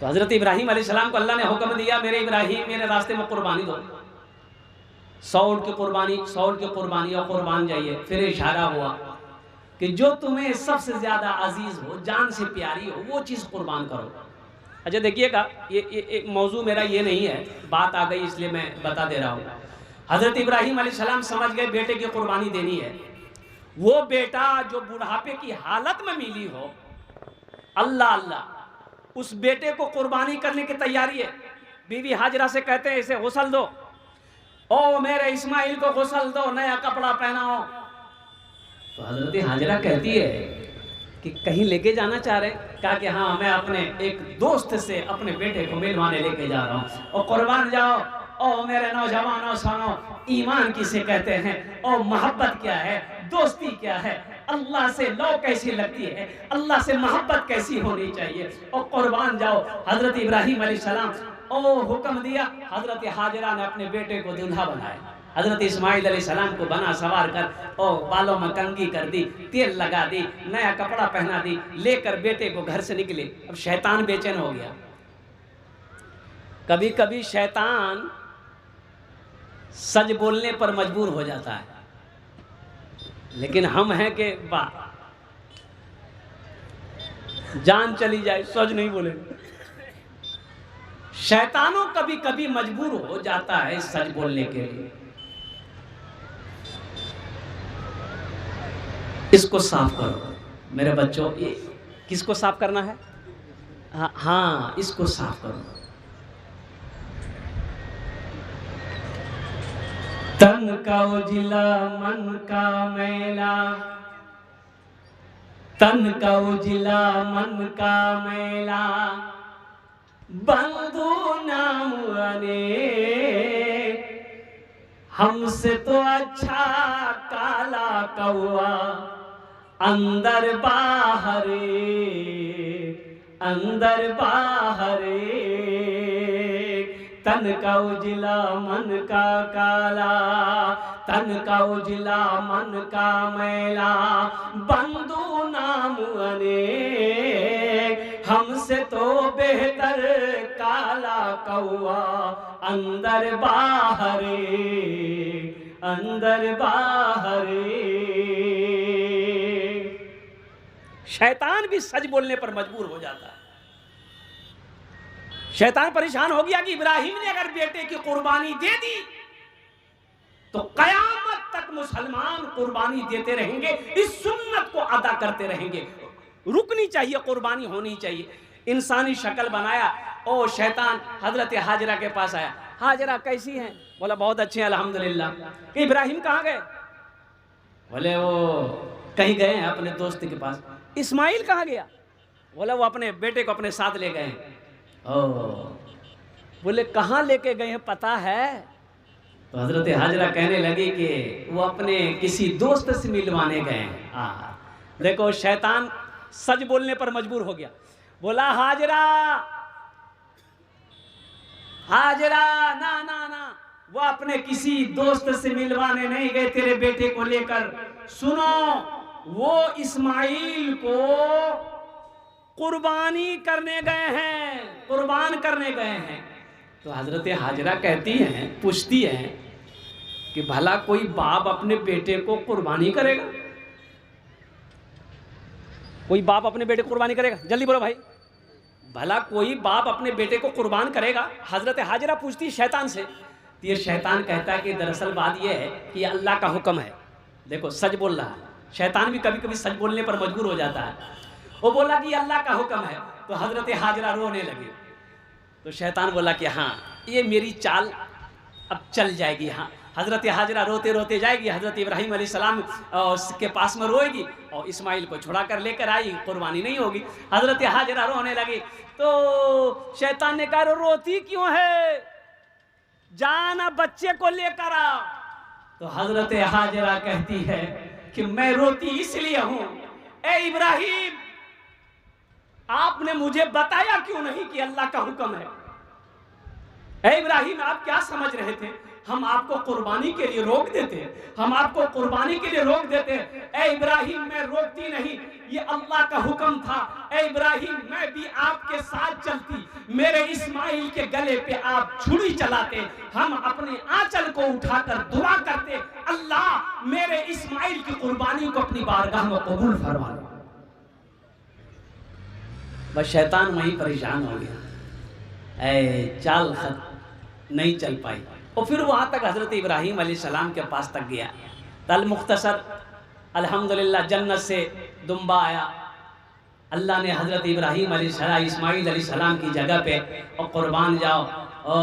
तो हज़रत इब्राहीम अलैहिस्सलाम को अल्लाह ने हुक्म दिया, मेरे इब्राहीम मेरे रास्ते में कुर्बानी दो, 100 ऊँट की कुर्बानी, 100 ऊँट की कुर्बानी और कुर्बान जाइए। फिर इशारा हुआ कि जो तुम्हें सबसे ज़्यादा अजीज़ हो, जान से प्यारी हो, वो चीज़ कुर्बान करो। अच्छा देखिएगा, ये मौजू मेरा ये नहीं है, बात आ गई इसलिए मैं बता दे रहा हूँ। हज़रत इब्राहीम अलैहिस्सलाम समझ गए बेटे की कुर्बानी देनी है। वो बेटा जो बुढ़ापे की हालत में मिली हो, अल्लाह अल्लाह, उस बेटे को कुर्बानी करने की तैयारी है। बीवी हाजरा से कहते हैं इसे गुस्ल दो, ओ मेरे इस्माइल को गुस्ल दो, नया कपड़ा पहनाओ। तो हज़रत हाजरा कहती है कि कहीं लेके जाना चाह रहे हैं? कहा कि हाँ, मैं अपने एक दोस्त से अपने बेटे को मिलवाने लेके जा रहा हूँ, और कुर्बान जाओ। ओ मेरे नौजवानों सुनो, ईमान किसे कहते हैं, और मोहब्बत क्या है, दोस्ती क्या है, अल्लाह से लौ कैसी लगती है, अल्लाह से मोहब्बत कैसी होनी चाहिए, और कुर्बान जाओ। हज़रत इब्राहीम अलैहिस्सलाम ओ हुक्म दिया, हज़रत हाजरा ने अपने बेटे को दूल्हा बनाया। हज़रत इस्माइल अलैहिस्सलाम को बना सवार कर और बालों में कंघी कर दी, तेल लगा दी, नया कपड़ा पहना दी, लेकर बेटे को घर से निकले। अब शैतान बेचैन हो गया। कभी कभी शैतान सच बोलने पर मजबूर हो जाता है, लेकिन हम हैं कि वाह, जान चली जाए सच नहीं बोलेंगे। शैतानों कभी कभी मजबूर हो जाता है सच बोलने के लिए। इसको साफ करो मेरे बच्चों। ये किसको साफ करना है? हाँ, इसको साफ करो। तन का उजिला मन का मैला, तन का उजिला मन का मैला, बंधु नाम अनेक, हमसे तो अच्छा काला कौआ अंदर बाहरे, अंदर बाहरे। तन का उजला मन का काला, तन का उजला मन का मैला, बंधु नाम अनेक, हमसे तो बेहतर काला कौआ अंदर बाहरे, अंदर बाहरे। शैतान भी सच बोलने पर मजबूर हो जाता है। शैतान परेशान हो गया कि इब्राहीम ने अगर बेटे की कुर्बानी दे दी तो कयामत तक मुसलमान कुर्बानी देते रहेंगे, इस सुन्नत को अदा करते रहेंगे, रुकनी चाहिए, कुर्बानी होनी चाहिए। इंसानी शक्ल बनाया। ओ शैतान हजरत हाजरा के पास आया, हाजरा कैसी हैं? बोला बहुत अच्छे हैं अल्हम्दुलिल्लाह। इब्राहीम कहाँ गए? बोले वो कहीं गए हैं अपने दोस्त के पास। इस्माइल कहाँ गया? बोला वो अपने बेटे को अपने साथ ले गए। ओ बोले कहाँ लेके गए हैं पता है? तो हजरत हाजरा कहने लगी कि वो अपने किसी दोस्त से मिलवाने गए हैं। देखो शैतान सच बोलने पर मजबूर हो गया। बोला हाजरा, हाजरा ना ना ना, वो अपने किसी दोस्त से मिलवाने नहीं गए तेरे बेटे को लेकर। सुनो, वो इस्माइल को कुर्बानी करने गए हैं, कुर्बान करने गए हैं। तो हजरत हाजरा कहती हैं, पूछती हैं कि भला कोई बाप अपने बेटे को कुर्बानी करेगा? कोई बाप अपने बेटे को कुर्बानी करेगा? जल्दी बोलो भाई, भला कोई बाप अपने बेटे को कुर्बान करेगा? हजरत हाजरा पूछती शैतान से। तो ये शैतान कहता है कि दरअसल बात यह है कि अल्लाह का हुक्म है। देखो सच बोल रहा है। शैतान भी कभी कभी सच बोलने पर मजबूर हो जाता है। वो बोला कि अल्लाह का हुक्म है। तो हजरत हाजरा रोने लगी। तो शैतान बोला कि हाँ, ये मेरी चाल अब चल जाएगी। हाँ, हजरत हाजरा रोते रोते जाएगी, हजरत इब्राहीम अलैहिस्सलाम के पास में रोएगी और इस्माइल को छुड़ा कर लेकर आई, कुर्बानी नहीं होगी। हजरत हाजरा रोने लगी। तो शैतान ने कहा रोती क्यों है, जाना बच्चे को लेकर आ। तो हजरत हाजरा कहती है कि मैं रोती इसलिए हूं, ए इब्राहीम आपने मुझे बताया क्यों नहीं कि अल्लाह का हुक्म है? ए इब्राहीम आप क्या समझ रहे थे? हम आपको कुर्बानी के लिए रोक देते, हम आपको कुर्बानी के लिए रोक देते। ए इब्राहीम मैं रोकती नहीं, ये अल्लाह का हुक्म था। ए इब्राहीम मैं भी आपके साथ चलती, मेरे इस्माइल के गले पे आप छुरी चलाते, हम अपने आंचल को उठाकर दुआ करते, अल्लाह मेरे इस्माइल की कुर्बानी को अपनी बारगाह में कबूल फरमा लो। बस शैतान वहीं परेशान हो गया, चाल खत नहीं चल पाई। और फिर वहाँ तक हज़रत इब्राहीम अलैहिस्सलाम के पास तक गया। तल मुख्तसर अल्हम्दुलिल्लाह जन्नत से दुम्बा आया, अल्लाह ने हज़रत इब्राहीम अलैहिस्सलाम इस्माइल अलैहिस्सलाम की जगह पे और कुर्बान जाओ, हो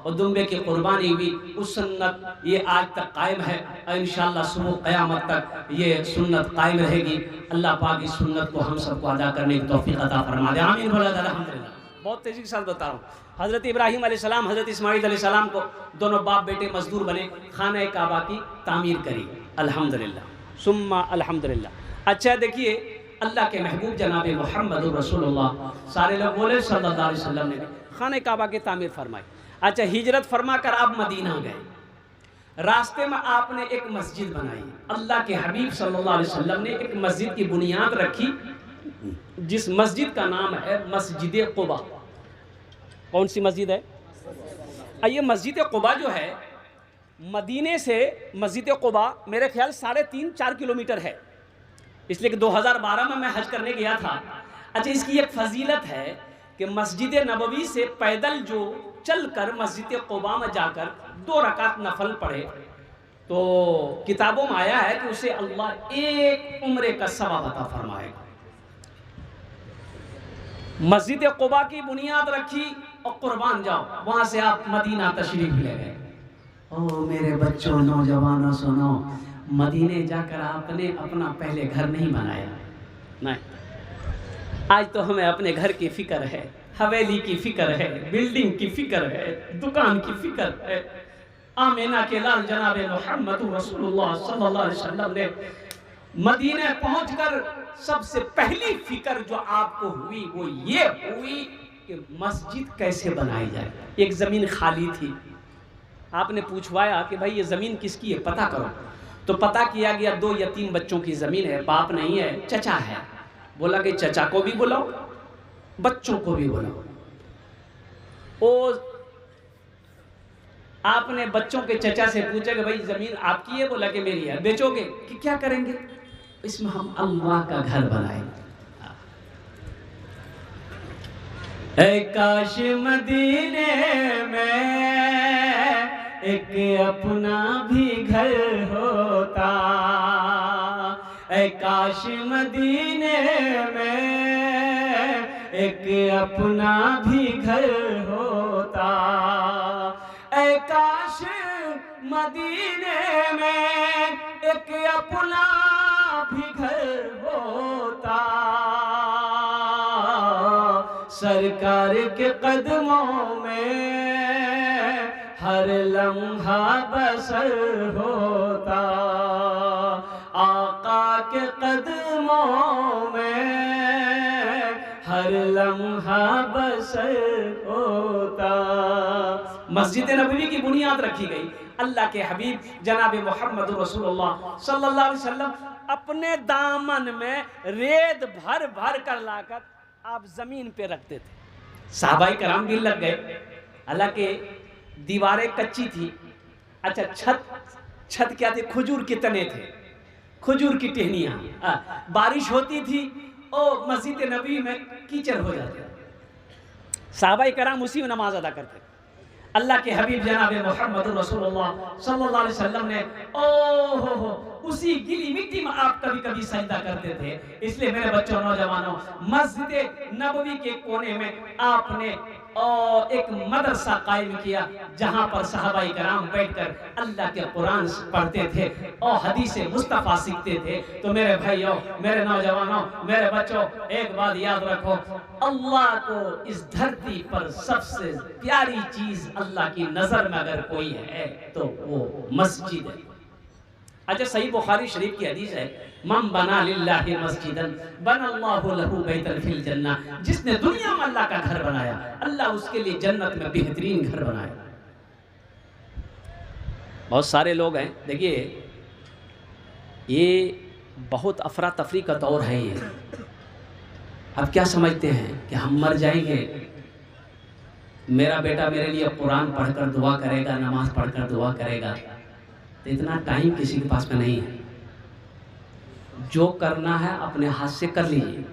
और दुम्बे की कुर्बानी हुई। उस सुन्नत ये आज तक कायम है और इंशाअल्लाह सुबह क़यामत तक ये सुन्नत कायम रहेगी। अल्लाह पाक इस सुन्नत को हम सबको अदा करने की तौफीक अता फरमा दे, आमीन बोला अल्हम्दुलिल्लाह। बहुत तेज़ी के साथ बता रहा हूँ, हज़रत इब्राहीम अलैहिस्सलाम हज़रत इस्माइल अलैहिस्सलाम को दोनों बाप बेटे मजदूर बने, खाना काबा की तामीर करी, अल्हम्दुलिल्लाह सुम्मा अल्हम्दुलिल्लाह। अच्छा देखिए, अल्लाह के महबूब जनाब मुहम्मद रसूलुल्लाह, सारे लोग बोले सल्लल्लाहु अलैहि वसल्लम ने खाने काबा की तामीर फरमाई। अच्छा, हिजरत फरमा कर आप मदीना गए, रास्ते में आपने एक मस्जिद बनाई। अल्लाह के हबीब सल्लल्लाहु अलैहि वसल्लम ने एक मस्जिद की बुनियाद रखी, जिस मस्जिद का नाम है मस्जिद क़ुबा। कौन सी मस्जिद है? ये मस्जिद क़ुबा जो है, मदीने से मस्जिद क़ुबा मेरे ख्याल 3.5-4 किलोमीटर है, इसलिए कि 2012 में मैं हज करने गया था। अच्छा, इसकी एक फजीलत है कि मस्जिद नबवी से पैदल जो चलकर मस्जिद क़ुबा में जाकर 2 रकात नफल पढ़े तो किताबों में आया है कि उसे अल्लाह एक उम्रे का सवाब अता फरमाएगा। मस्जिद क़ुबा की बुनियाद रखी और कुर्बान जाओ, वहां से आप मदीना तशरीफ ले गए। ओ मेरे बच्चों, नौजवानों, सुनो, मदीने जाकर आपने अपना पहले घर नहीं बनाया, नहीं। आज तो हमें अपने घर की फिक्र है, हवेली की फिक्र है, बिल्डिंग की फिक्र है, दुकान की फिक्र है। आमीना के लाल जनाब मुहम्मद रसूलुल्लाह सल्लल्लाहु अलैहि वसल्लम ने मदीने पहुंचकर सबसे पहली फिक्र जो आपको हुई वो ये हुई कि मस्जिद कैसे बनाई जाए। एक ज़मीन खाली थी, आपने पूछवाया कि भाई ये ज़मीन किसकी है, पता करो। तो पता किया गया 2 यतीम बच्चों की ज़मीन है, बाप नहीं है, चचा है। बोला कि चचा को भी बुलाओ, बच्चों को भी बुलाओ। ओ आपने बच्चों के चचा से पूछा कि भाई ज़मीन आपकी है? बोला कि मेरी है। बेचोगे? कि क्या करेंगे? इसमें हम अल्लाह का घर बनाएंगे। ऐ काश मदीने में एक अपना भी घर होता, ऐ काश मदीने में एक अपना भी घर होता, ऐ काश मदीने में एक अपना भी घर होता, सरकार के कदमों में हर लम्हा बसर होता, आका के कदमों में हर लम्हा बसर होता। मस्जिद नबवी की बुनियाद रखी गई। अल्लाह के हबीब जनाब मुहम्मद रसूलुल्लाह सल्लल्लाहु अलैहि वसल्लम अपने दामन में रेत भर भर कर लाकर आप जमीन पे रखते थे। सहाबाई कराम भी लग गए, हालांकि दीवारें कच्ची थी। अच्छा, छत क्या थी? खजूर के तने थे, खजूर की टहनियाँ। बारिश होती थी और मस्जिद नबी में कीचड़ हो जाते, सहाबाई कराम उसी में नमाज अदा करते। अल्लाह के हबीब जनाब मुहम्मद रसूलुल्लाह सल्लल्लाहु अलैहि वसल्लम ने उसी गीली मिट्टी में आप कभी कभी सजदा करते थे। इसलिए मेरे बच्चों, नौजवानों, मस्जिद नबवी के कोने में आपने एक मदरसा कायम किया, जहां पर सहाबाई कराम बैठकर अल्लाह के कुरान पढ़ते थे और हदीस मुस्तफ़ा सीखते थे। तो मेरे भाइयों, मेरे नौजवानों, मेरे बच्चों, एक बात याद रखो, अल्लाह को इस धरती पर सबसे प्यारी चीज अल्लाह की नजर में अगर कोई है तो वो मस्जिद है। अच्छा, सही बुखारी शरीफ की हदीस है, मम बना लिल्लाहि मस्जिदन बनल्लाहु लहू बैतन फिल जन्ना। जिसने दुनिया में अल्लाह का घर बनाया, अल्लाह उसके लिए जन्नत में बेहतरीन घर बनाया। बहुत सारे लोग हैं, देखिए ये बहुत अफरा तफरी का दौर है ये। अब क्या समझते हैं कि हम मर जाएंगे मेरा बेटा मेरे लिए कुरान पढ़कर दुआ करेगा, नमाज पढ़कर दुआ करेगा, तो इतना टाइम किसी के पास में नहीं है। जो करना है अपने हाथ से कर लीजिए।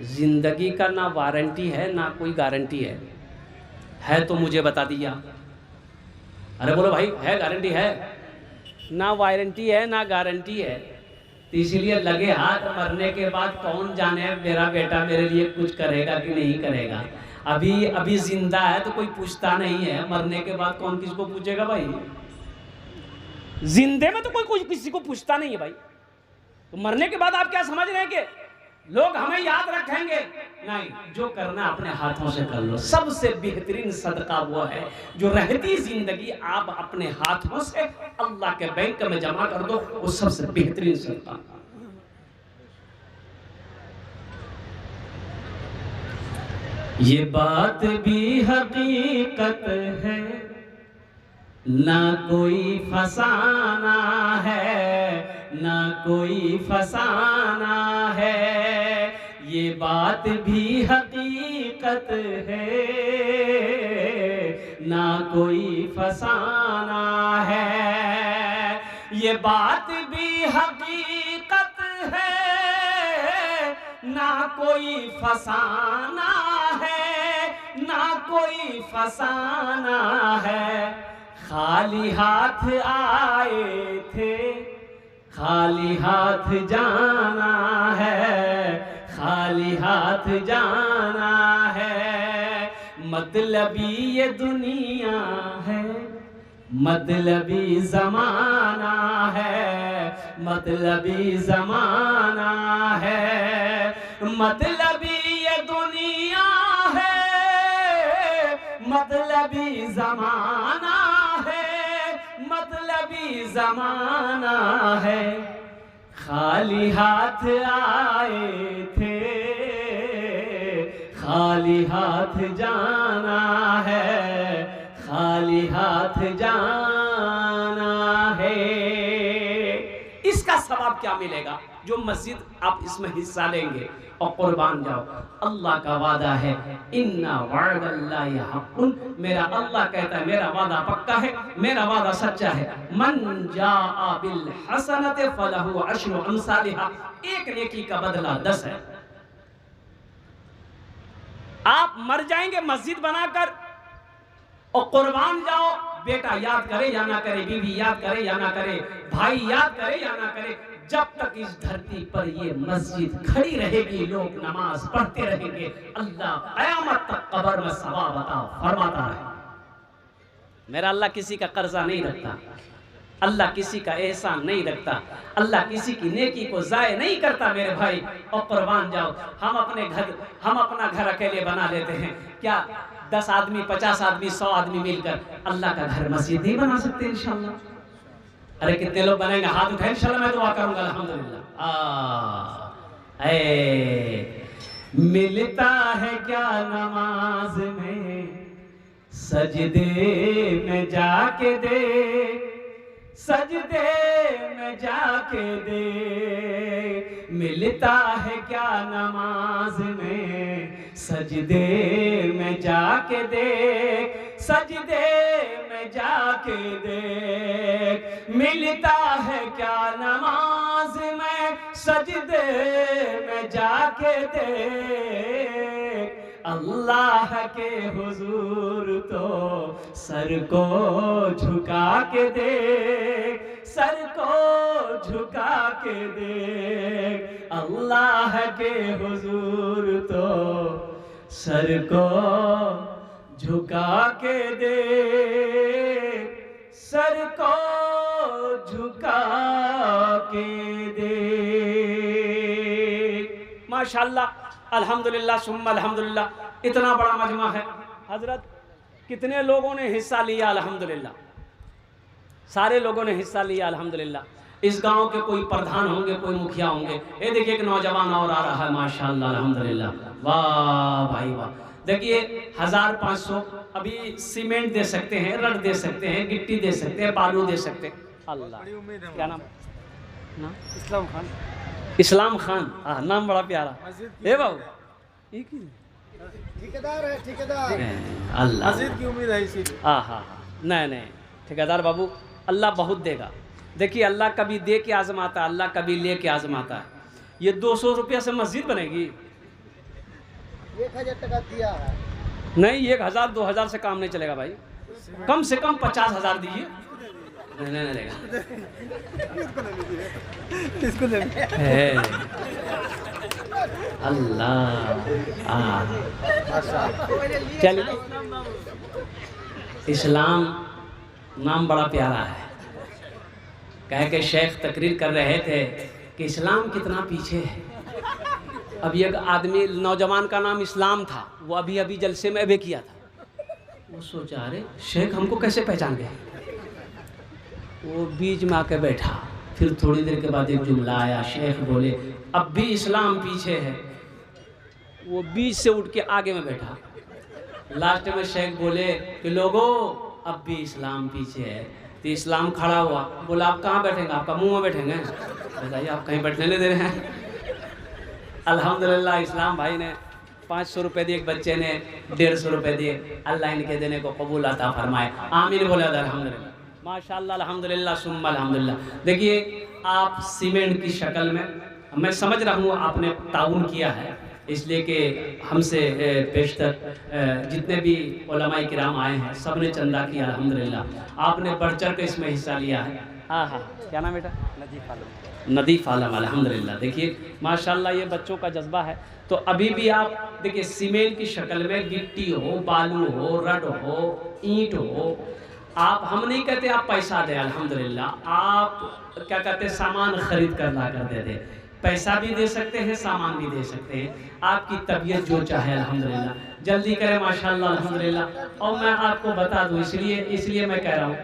ज़िंदगी का ना वारंटी है ना कोई गारंटी है तो मुझे बता दिया। अरे बोलो भाई, है गारंटी है? ना वारंटी है ना गारंटी है। तो इसीलिए लगे हाथ, मरने के बाद कौन जाने मेरा बेटा मेरे लिए कुछ करेगा कि नहीं करेगा। अभी जिंदा है तो कोई पूछता नहीं है, मरने के बाद कौन किसको पूछेगा भाई। जिंदे में तो कोई किसी को पूछता नहीं है भाई। तो मरने के बाद आप क्या समझ रहे हैं कि लोग हमें याद रखेंगे? नहीं, जो करना अपने हाथों से कर लो। सबसे बेहतरीन सदका वो है जो रहती जिंदगी आप अपने हाथों से अल्लाह के बैंक में जमा कर दो, वो सबसे बेहतरीन सदका। ये बात भी हकीकत है, ना कोई फसाना है, ना कोई फसाना है। ये बात भी हकीकत है, ना कोई फसाना है। ये बात भी हकीकत है, ना कोई फसाना है, ना कोई फसाना है। खाली हाथ आए थे, खाली हाथ जाना है, खाली हाथ जाना है। मतलबी ये दुनिया है, मतलबी ज़माना है, मतलबी ज़माना है। मतलबी ये दुनिया है, मतलबी ज़माना है, मतलबी ज़माना है। खाली हाथ आए थे, खाली हाथ जाना है, खाली हाथ जाना है। इसका सवाब क्या मिलेगा? जो मस्जिद आप इसमें हिस्सा लेंगे और कुर्बान जाओ। अल्लाह का वादा है, इन्ना वअदल्लाहि हक़्क़ुन। मेरा अल्लाह कहता है मेरा वादा पक्का है, मेरा वादा सच्चा है। मन जाअ बिल हसनति फलहु अश्रु अमसालिहा। एक नेकी का बदला 10 है। आप मर जाएंगे मस्जिद बनाकर और कुर्बान जाओ, बेटा याद करे या ना करे, बीवी याद करे या ना करे, भाई याद करे या ना करे, जब तक इस धरती पर ये मस्जिद खड़ी रहेगी, लोग नमाज पढ़ते रहेंगे, अल्लाह क़यामत तक कब्र में सवाब अता फरमाता रहे। मेरा अल्लाह किसी का कर्जा नहीं रखता, अल्लाह किसी का एहसान नहीं रखता, अल्लाह किसी की नेकी को ज़ाय नहीं करता। मेरे भाई, और कुर्बान जाओ। हम अपना घर अकेले बना लेते हैं क्या? 10 आदमी, 50 आदमी, 100 आदमी मिलकर अल्लाह का घर मस्जिद नहीं बना सकते इंशाअल्लाह? अरे कितने लोग बनेंगे? हाथ उठाए, इंशाअल्लाह मैं दुआ करूंगा। अल्हम्दुलिल्लाह। मिलता है क्या नमाज में, सजदे में जाके दे, सजदे में जाके दे। मिलता है क्या नमाज में, सजदे में जाके दे, सजदे में जाके दे। मिलता है क्या नमाज में, सजदे में जाके दे। अल्लाह के हुजूर तो सर को झुका के दे, सर को झुका के दे। अल्लाह के हुजूर तो सर को झुका के दे, सर को झुका के दे। माशाअल्लाह, अल्हम्दुलिल्लाह सुम्मा अल्हम्दुलिल्लाह। इतना बड़ा मजमा है हजरत, कितने लोगों ने हिस्सा लिया? अल्हम्दुलिल्लाह, सारे लोगों ने हिस्सा लिया अल्हम्दुलिल्लाह। इस गांव के कोई प्रधान होंगे, कोई मुखिया होंगे। ये देखिए एक नौजवान और आ रहा है, माशाअल्लाह अल्हम्दुलिल्लाह। वाह भाई वाह। देखिए 1500 अभी सीमेंट दे सकते हैं, रड दे सकते हैं, गिट्टी दे सकते हैं, बालू दे सकते हैं। अल्लाह, क्या नाम? इस्लाम खान। इस्लाम खान, हाँ नाम बड़ा प्यारा है बाबू। ठेकेदार है, ठेकेदार। अल्लाह मस्जिद की उम्मीद है इसीलिए। हाँ हाँ हाँ, नहीं नहीं ठेकेदार बाबू, अल्लाह बहुत देगा। देखिए अल्लाह कभी दे के आजमाता है, अल्लाह कभी ले के आजमाता है। ये 200 रुपया से मस्जिद बनेगी? 1000 टका दिया है। नहीं, 1000 2000 से काम नहीं चलेगा भाई, कम से कम 50,000 दीजिए। नहीं नहीं देगा। किसको दे? अल्लाह चलिए, इस्लाम नाम बड़ा प्यारा है। कह के शेख तकरीर कर रहे थे कि इस्लाम कितना पीछे है। अभी एक आदमी नौजवान का नाम इस्लाम था, वो अभी अभी जलसे में अबे किया था। वो सोचा अरे शेख हमको कैसे पहचान गए। वो बीच में आके बैठा, फिर थोड़ी देर के बाद एक जुमला आया, शेख बोले अब भी इस्लाम पीछे है। वो बीच से उठ के आगे में बैठा। लास्ट में शेख बोले कि लोगों अब भी इस्लाम पीछे है। तो इस्लाम खड़ा हुआ, बोला आप कहाँ बैठेंगे, आपका मुंह में बैठेंगे। बताइए आप कहीं बैठने नहीं दे रहे हैं। अल्हम्दुलिल्लाह इस्लाम भाई ने 500 रुपये दिए, एक बच्चे ने 150 रुपये दिए। अल्लाह इनके देने को कबूल अता फरमाए, आमीन बोले अल्हम्दुलिल्लाह, माशाअल्लाह अल्हम्दुलिल्लाह सुम्मा अल्हम्दुलिल्लाह। देखिए आप सीमेंट की शक्ल में, मैं समझ रहा हूँ आपने ताउन किया है, इसलिए कि हमसे पेशतर जितने भी उलमाए किराम आए हैं सब ने चंदा किया अल्हम्दुलिल्लाह। आपने बढ़ चढ़ के इसमें हिस्सा लिया है। हाँ हाँ, क्या नाम बेटा? नदीफ आलम। नदीफ आलम अल्हम्दुलिल्लाह। देखिए माशाल्लाह ये बच्चों का जज्बा है। तो अभी भी आप देखिए सीमेंट की शक्ल में गिट्टी हो, बालू हो, रड हो, ईंट हो, आप, हम नहीं कहते आप पैसा दें, अल्हम्दुलिल्लाह आप क्या कहते सामान खरीद कर ला कर दे दे। पैसा भी दे सकते हैं, सामान भी दे सकते हैं, आपकी तबीयत जो चाहे अल्हम्दुलिल्लाह। जल्दी करें माशाल्लाह अल्हम्दुलिल्लाह। और मैं आपको बता दूं, इसलिए मैं कह रहा हूँ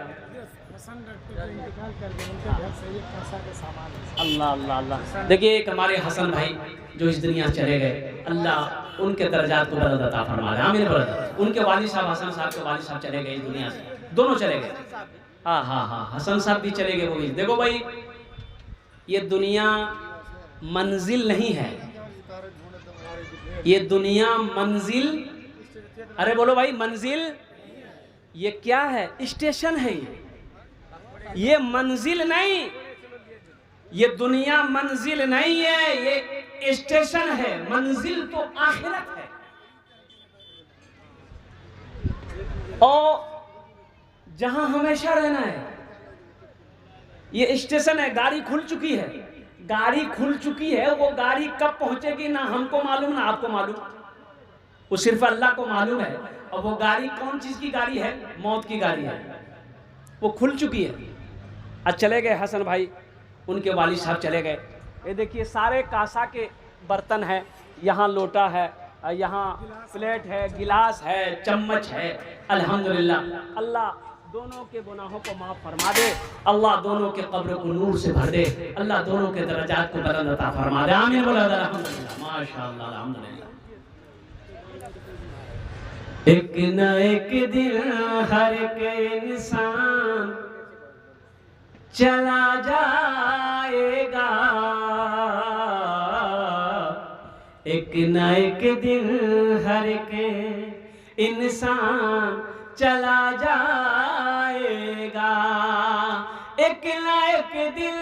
अल्लाह अल्लाह अल्लाह। देखिए एक हमारे हसन भाई जो इस दुनिया चले गए, अल्लाह उनके दर्जात को बुलंद अता फरमा दे, आमीन बुलंद। उनके वालिद साहब, हसन साहब के वालिद साहब चले गए इस दुनिया से, दोनों चले गए। हाँ हाँ हाँ, हसन साहब भी चले गए, वो भी। देखो भाई ये दुनिया मंजिल नहीं है, ये दुनिया मंजिल, अरे बोलो भाई मंजिल, ये क्या है? स्टेशन है। ये मंजिल नहीं, ये दुनिया मंजिल नहीं है, ये स्टेशन है। मंजिल तो आखिरत है। और जहां हमेशा रहना है, ये स्टेशन है। गाड़ी खुल चुकी है, गाड़ी खुल चुकी है। वो गाड़ी कब पहुंचेगी ना हमको मालूम ना आपको मालूम, वो सिर्फ अल्लाह को मालूम है। और वो गाड़ी कौन चीज की गाड़ी है? मौत की गाड़ी है। वो खुल चुकी है। आज चले गए हसन भाई, उनके वालिद साहब चले गए। ये देखिए सारे कांसा के बर्तन है, यहाँ लोटा है, यहाँ प्लेट है, गिलास है, चम्मच है। अल्हम्दुलिल्लाह अल्लाह दोनों के गुनाहों को माफ़ फरमा दे, अल्लाह दोनों के कब्र को नूर से भर दे, अल्लाह दोनों के दर्जात को बुलंद अता फरमा दे, आमीन बोलो अल्हम्दुलिल्लाह, माशाअल्लाह अल्हम्दुलिल्लाह। एक न एक दिन हर एक इंसान चला जाएगा, एक न एक दिन हर एक इंसान चला जाएगा, एक न एक दिन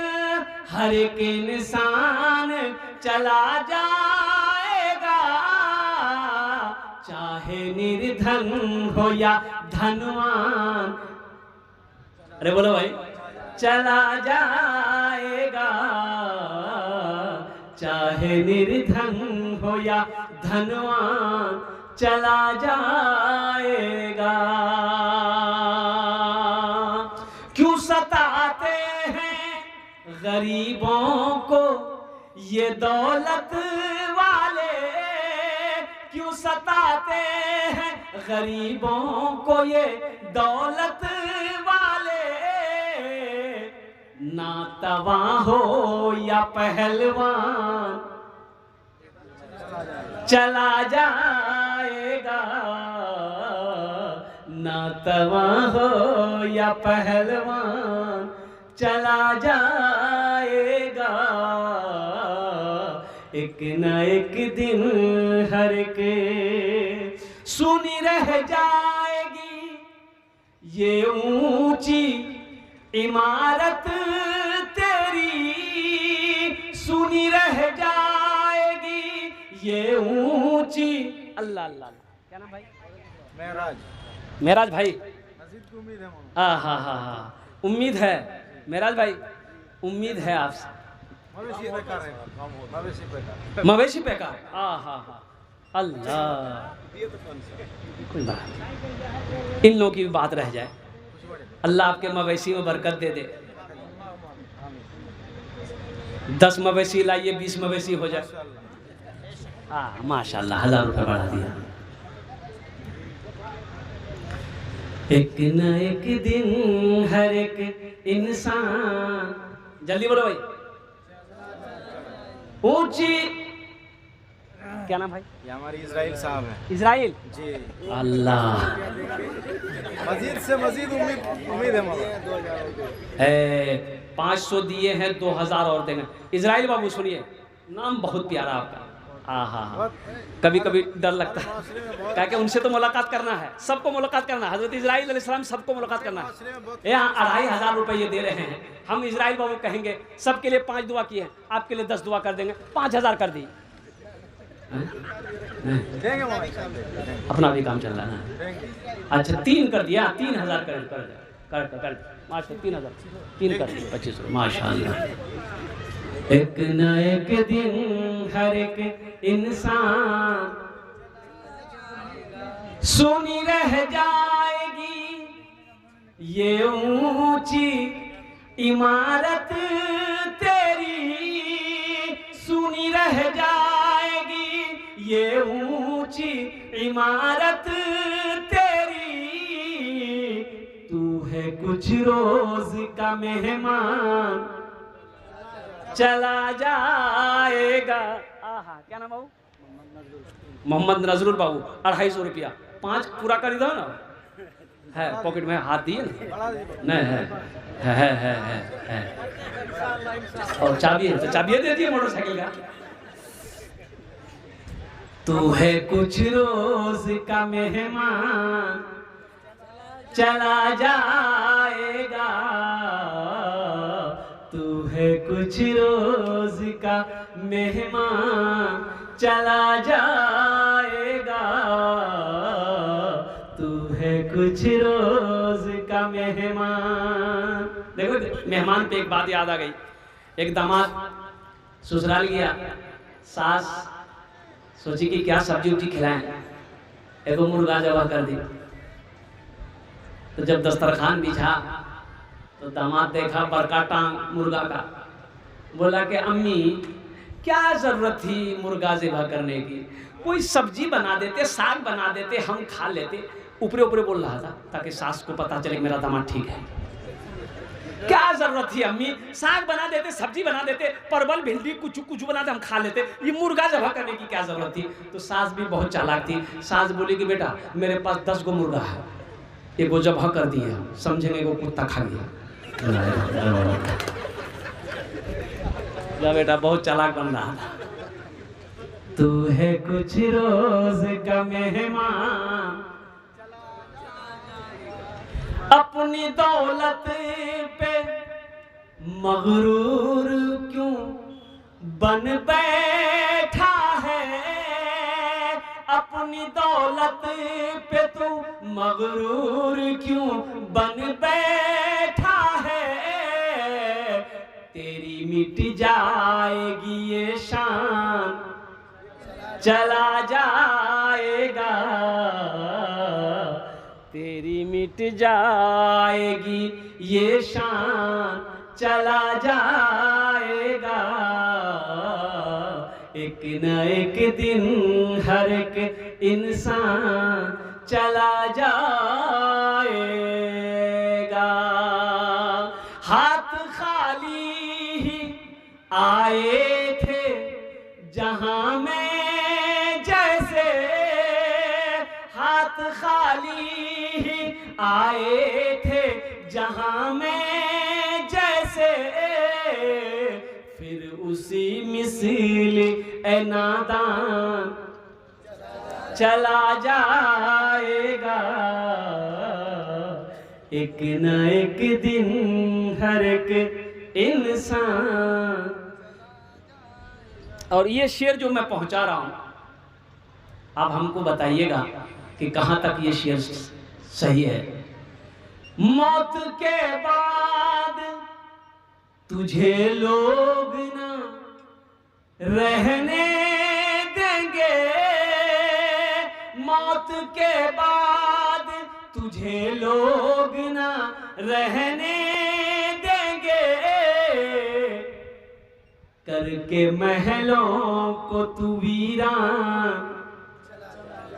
हर एक इंसान चला जाएगा, चाहे निर्धन हो या धनवान। अरे बोलो भाई, चला जाएगा, चाहे निर्धन हो या धनवान चला जाएगा। क्यों सताते हैं गरीबों को ये दौलत वाले, क्यों सताते हैं गरीबों को ये दौलत वाले, ना तवा हो या पहलवान चला जाएगा, ना तवा हो या पहलवान चला जाएगा, एक न एक दिन हर के सुनी रह जाएगी ये ऊंची इमारत तेरी, सुनी रह जाएगी ये ऊंची। अल्लाह अल्लाह अल्लाह। क्या नाम भाई? मेहराज। मेहराज भाई। मस्जिद की उम्मीद है मौलाना। हाँ, उम्मीद है मेहराज भाई, उम्मीद है आपसे। मवेशी बेकार है, मवेशी बेकार। मवेशी बेकार। हाँ, अल्लाह, कोई बात नहीं, इन लोगों की भी बात रह जाए। अल्लाह आपके मवेशी में बरकत दे दे। 10 मवेशी लाइए, 20 मवेशी हो जाए। हाँ माशाल्लाह, 1000 रुपये बढ़ा दिया। एक न एक दिन हर एक इंसान, जल्दी बोलो भाई, ऊंची। क्या नाम भाई? ये हमारी इजराइल साहब है। इजराइल जी। अल्लाह, मजीद से मजीद उम्मीद है मौलाना। 500 दिए हैं, 2000 और देंगे। इजराइल बाबू सुनिए, नाम बहुत प्यारा आपका। हाँ, कभी कभी डर लगता है, क्या कि उनसे तो मुलाकात करना है, सबको मुलाकात करना है। हजरत इजराइल अलैहिस्सलाम सबको मुलाकात करना है। यहाँ 2500 रुपये ये दे रहे हैं। हम इजराइल बाबू कहेंगे सबके लिए 5 दुआ किए हैं, आपके लिए 10 दुआ कर देंगे, 5000 कर दी। देंगे मौलाना, अपना भी काम चल रहा है। अच्छा 3 कर दिया, 3000 कर माशा 3000, 3 कर दिए, 25 माशाअल्लाह। एक न एक दिन हर एक इंसान सुनी रह जाएगी ये ऊंची इमारत तेरी, सुनी रह जाएगी ये ऊंची इमारत तेरी, तू है कुछ रोज का मेहमान चला जाएगा। आहा, क्या नाम बाबू? मोहम्मद नजरुल बाबू। 250 रुपया, 5 पूरा कर दो ना। है पॉकेट में, हाथ दिए ना? नहीं है। और चाबी है तो चाबी दे दिए मोटरसाइकिल का। तू है कुछ रोज का मेहमान चला जाएगा, तू है कुछ रोज का मेहमान चला जाएगा, तू है कुछ रोज का मेहमान। देखो मेहमान पे एक बात याद आ गई। एक दामाद ससुराल गया, सास सोची कि क्या सब्जी उब्जी खिलाएं, एक मुर्गा जबा कर दी। तो जब दस्तरखान बिछा तो दामाद देखा बरका टांग मुर्गा का, बोला कि अम्मी क्या जरूरत थी मुर्गा ज़िबा करने की, कोई सब्जी बना देते, साग बना देते, हम खा लेते। ऊपरे ऊपरे बोल रहा था ताकि सास को पता चले मेरा दामाद ठीक है। क्या जरूरत थी अम्मी, साग बना देते, सब्जी बना देते, परवल भिंडी कुछ बनाते, हम खा लेते, ये मुर्गा ज़िबा करने की क्या जरूरत थी। तो सास भी बहुत चालाक थी। सास बोली कि बेटा मेरे पास 10 गो मुर्गा है, एक वो ज़िबा कर दिया, समझेंगे वो कुत्ता खा गया। जा बेटा बहुत चालाक बन रहा था। तू है कुछ रोज का मेहमान, अपनी दौलत पे मगरूर क्यों बन बैठा है, अपनी दौलत पे तू मगरूर क्यों बन बैठा है, तेरी मिट जाएगी ये शान चला जाएगा, तेरी मिट जाएगी ये शान चला जाएगा, एक न एक दिन हर एक इंसान चला जाएगा। हाथ खाली ही आए थे जहां में जैसे, हाथ खाली ही आए थे जहां में जैसे, फिर उसी मिसल ए नादान चला जाएगा, एक न एक दिन हर एक इंसान। और ये शेर जो मैं पहुंचा रहा हूं, आप हमको बताइएगा कि कहां तक ये शेर सही है। मौत के बाद तुझे लोग ना रहने देंगे, मौत के बाद तुझे लोग ना रहने देंगे, करके महलों को तू वीरान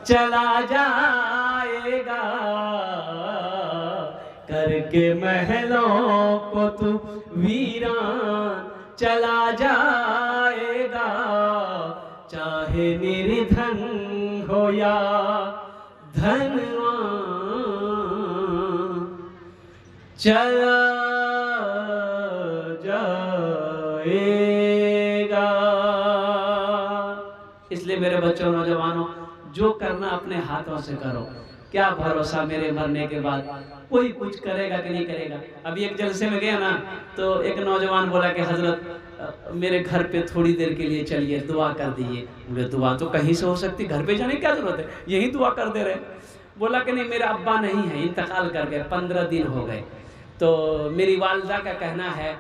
चला जाएगा, करके महलों को तू वीरान चला जाएगा, चाहे निर्धन हो या धनवान चला जाएगा। इसलिए मेरे बच्चों, नौजवानों, जो करना अपने हाथों से करो। क्या भरोसा मेरे मरने के बाद कोई कुछ करेगा कि नहीं करेगा। अभी एक जलसे में गया ना, तो एक नौजवान बोला कि हजरत मेरे घर पे थोड़ी देर के लिए चलिए, दुआ कर दीजिए। बोले दुआ तो कहीं से हो सकती, घर पे जाने की क्या जरूरत है, यही दुआ कर दे रहे। बोला कि नहीं, मेरा अब्बा नहीं है, इंतकाल कर गए, 15 दिन हो गए। तो मेरी वालदा का कहना है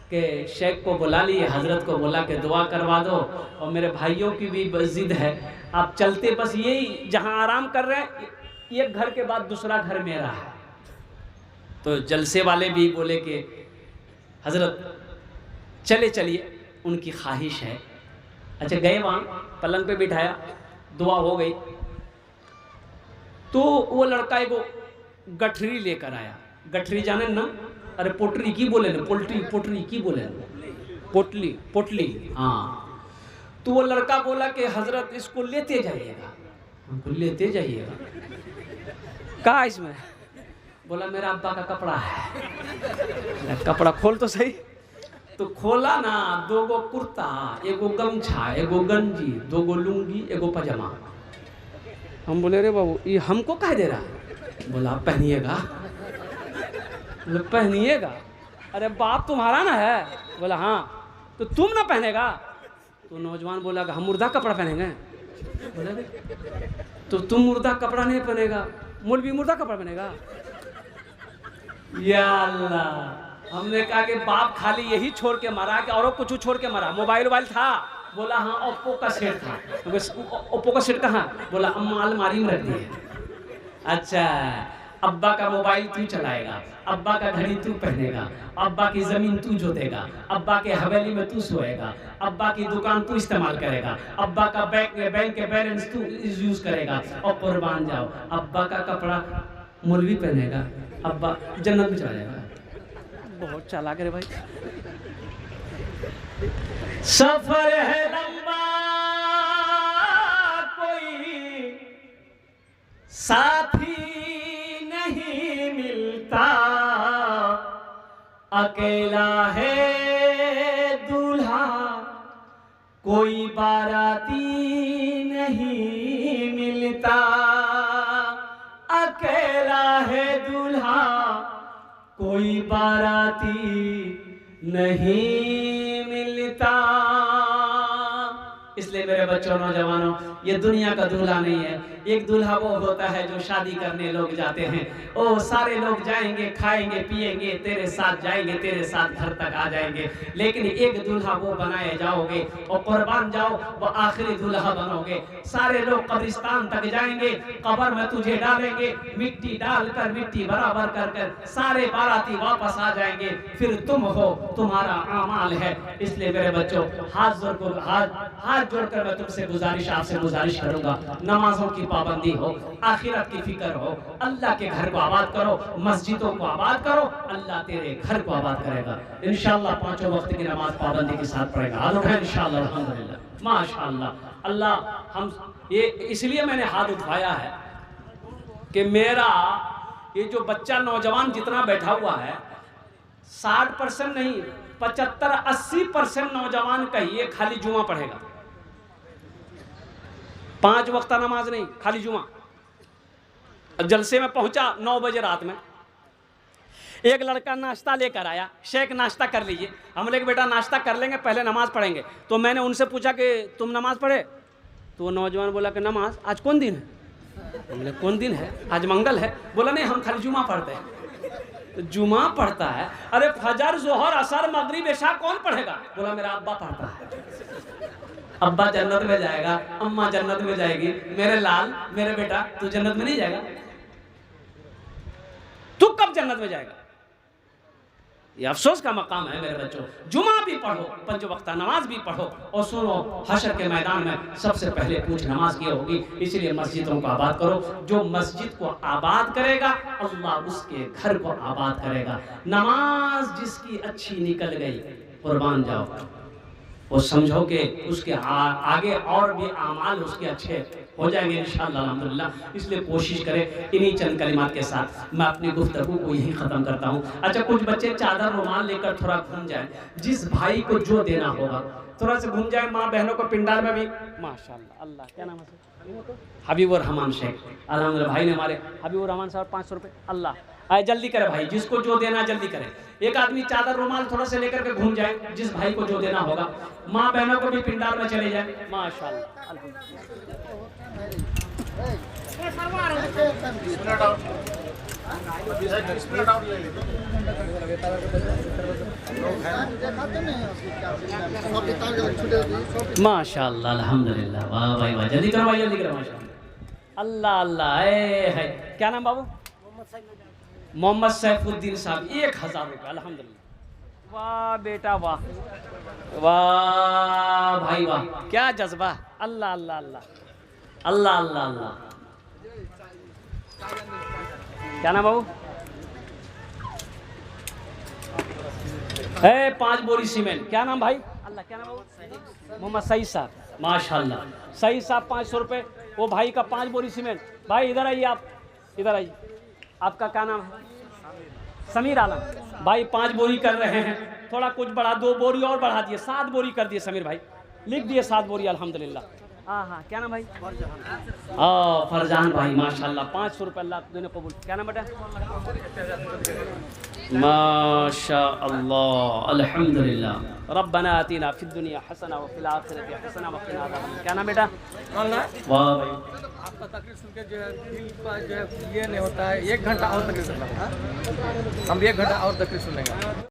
कि शेख को बुला लिए, हजरत को बोला कि दुआ करवा दो, और मेरे भाइयों की भी जिद है, आप चलते बस यही जहाँ आराम कर रहे हैं, एक घर के बाद दूसरा घर मेरा है। तो जलसे वाले भी बोले कि हजरत चले चलिए, उनकी ख्वाहिश है। अच्छा, गए वहाँ, पलंग पे बिठाया, दुआ हो गई। तो वो लड़का एगो गठरी लेकर आया। गठरी जाने ना, अरे पोटरी की बोले ना, पोल्ट्री पोटरी की बोले ना, पोटली पोटली, हाँ। तो वो लड़का बोला कि हजरत इसको लेते जाइएगा। हमको लेते जाइएगा, कहा इसमें? बोला मेरा अब्बा का कपड़ा है। कपड़ा खोल तो सही। तो खोला ना, 2 गो कुर्ता, एगो गमछा, एगो गंजी, 2 गो लुंगी, एगो पजामा। हम बोले रे बाबू, ये हमको कह दे रहा है? बोला आप पहनिएगा। बोले पहनिएगा? अरे बाप तुम्हारा ना है? बोला हाँ। तो तुम ना पहनेगा? तो नौजवान बोला हम मुर्दा कपड़ा पहनेंगे। बोले तो तुम मुर्दा कपड़ा नहीं पहनेगा, मौलवी मुर्दा कपड़ा पहनेगा? या अल्लाह। हमने कहा कि बाप खाली यही छोड़ के मरा कि और कुछ छोड़ के मरा? मोबाइल था? बोला हाँ, ओप्पो का सेट था। ओप्पो का सेट कहाँ? बोला अम्मा अलमारी में रख दिया। अच्छा, अब्बा का मोबाइल तू चलाएगा, अब्बा का घड़ी तू पहनेगा, अब्बा की जमीन तू जोतेगा, अब्बा के हवेली में तू सोएगा, अब्बा की दुकान तू इस्तेमाल करेगा, अब्बा का बैंक के बैलेंस तू यूज करेगा, और कुर्बान जाओ, अब्बा का कपड़ा मौलवी पहनेगा, अब्बा जन्नत में चला जाएगा। बहुत चालाक है भाई। सफर है लंबा, कोई साथी नहीं मिलता, अकेला है दूल्हा, कोई बाराती नहीं मिलता, अकेला है दूल्हा, कोई बाराती नहीं मिलता। इसलिए मेरे बच्चों, नौजवानों, ये दुनिया का दूल्हा नहीं है। एक दूल्हा वो होता है जो शादी करने लोग जाते हैं, ओ सारे लोग जाएंगे, खाएंगे पिएंगे, तेरे साथ जाएंगे, तेरे साथ घर तक आ जाएंगे। लेकिन एक दूल्हा वो बनाए जाओगे और कुर्बान जाओ, वो आखिरी दूल्हा बनोगे। सारे लोग कब्रिस्तान तक जाएंगे, कब्र में तुझे डालेंगे, मिट्टी डालकर, मिट्टी बराबर कर कर सारे बाराती वापस आ जाएंगे, फिर तुम हो, तुम्हारा आमाल है। इसलिए मेरे बच्चों, हाथ जोड़कर मैं तुमसे गुजारिश, आपसे गुजारिश करूंगा, नमाजों की पाबंदी हो, आखिरत की फिक्र हो, अल्लाह के घर को आबाद करो, मस्जिदों को आबाद करो, अल्लाह तेरे घर को आबाद करेगा इंशाअल्लाह। 5 वक्त की नमाज पाबंदी के साथ पढ़ेगा, आलोक है इंशाअल्लाह, अल्हम्दुलिल्लाह, माशाअल्लाह। अल्लाह, हम ये इसलिए मैंने हाथ उठाया है कि मेरा ये जो बच्चा नौजवान जितना बैठा हुआ है, 60% नहीं, 75-80% नौजवान कहिए खाली जुमा पढ़ेगा। 5 वक्त नमाज नहीं, खाली जुमा। जलसे में पहुंचा 9 बजे रात में, एक लड़का नाश्ता लेकर आया, शेख नाश्ता कर लीजिए। हम बोले कि बेटा नाश्ता कर लेंगे, पहले नमाज पढ़ेंगे। तो मैंने उनसे पूछा कि तुम नमाज पढ़े? तो वो नौजवान बोला कि नमाज, आज कौन दिन है? हमने कौन दिन है? आज मंगल है। बोला नहीं, हम खाली जुमा पढ़ते हैं। तो जुमा पढ़ता है? अरे फजर, जोहर, असर, मगरिब, इशा कौन पढ़ेगा? बोला मेरा अब्बा पढ़ता है। अब्बा जन्नत में जाएगा, अम्मा जन्नत में जाएगी, मेरे लाल, मेरे बेटा, तू जन्नत में नहीं जाएगा? तू कब जन्नत में जाएगा? ये अफसोस का मकाम है मेरे बच्चों। जुमा भी पढ़ो, 5 वक्त नमाज भी पढ़ो, और सुनो हशर के मैदान में सबसे पहले पूछ नमाज की होगी। इसलिए मस्जिदों को आबाद करो। जो मस्जिद को आबाद करेगा, अल्लाह उसके घर को आबाद करेगा। नमाज जिसकी अच्छी निकल गई, कुर्बान जाओ, वो समझो कि उसके आगे और भी आमाल उसके अच्छे हो जाएंगे इंशाअल्लाह अल्हम्दुलिल्लाह। इसलिए कोशिश करें। इन्हीं चंद कलिमात के साथ मैं अपनी गुफ्तगू को यहीं ख़त्म करता हूँ। अच्छा, कुछ बच्चे चादर रुमाल लेकर थोड़ा घूम जाए, जिस भाई को जो देना होगा थोड़ा सा घूम जाए। माँ बहनों को पिंडाल में भी माशाअल्लाह, अल्लाह, क्या नाम है? हबीबुर रहमान शेख, अल्हम्दुलिल्लाह। भाई ने हमारे हबीबुर रहमान साहब 500 रुपये। अल्लाह, आए जल्दी करे भाई, जिसको जो देना जल्दी करे। एक आदमी चादर रुमाल थोड़ा से लेकर के घूम जाए, जिस भाई को जो देना होगा। माँ बहनों को भी पिंडाल में चले जाए, माशाअल्लाह, माशाअल्लाह, अल्हम्दुलिल्लाह। वाह भाई वाह, जल्दी करो भाई, जल्दी करो, माशाअल्लाह, अल्लाह अल्लाह। है क्या नाम बाबू? मोहम्मद सैफुद्दीन साहब, 1000 रुपये, अल्हम्दुलिल्लाह। वाह बेटा वाह, वाह भाई वाह, क्या जज्बा। अल्लाह अल्लाह अल्लाह अल्लाह अल्लाह अल्लाह। क्या नाम बाबू? 5 बोरी सीमेंट। क्या नाम भाई? अल्लाह, क्या नाम बाबू? मोहम्मद सईद साहब, माशाअल्लाह। सईद साहब 500 रुपये, वो भाई का 5 बोरी सीमेंट। भाई इधर आइए, आप इधर आइए। आपका क्या नाम है? समीर आलम। भाई 5 बोरी कर रहे हैं, थोड़ा कुछ बढ़ा, 2 बोरी और बढ़ा दिए, 7 बोरी कर दिए समीर भाई, लिख दिए 7 बोरी, अल्हम्दुलिल्लाह। हाँ हाँ, क्या नाम भाई? फरजान भाई, माशाअल्लाह, 500 रुपये, अल्लाह दोनों कबूल। क्या नाम बेटा? माशाअल्लाह, अल्हम्दुलिल्लाह। रब्बना आतिना फिद दुनिया हसना व फिल आखिरति हसना व क़िना अज़ाबन्नार। क्या नाम बेटा? वाह भाई, आपका तकरीर सुन के जो है दिल का जो है ये नहीं होता है। 1 घंटा और तकरीर सुनना, हम 1 घंटा और तकरीर सुनेंगे।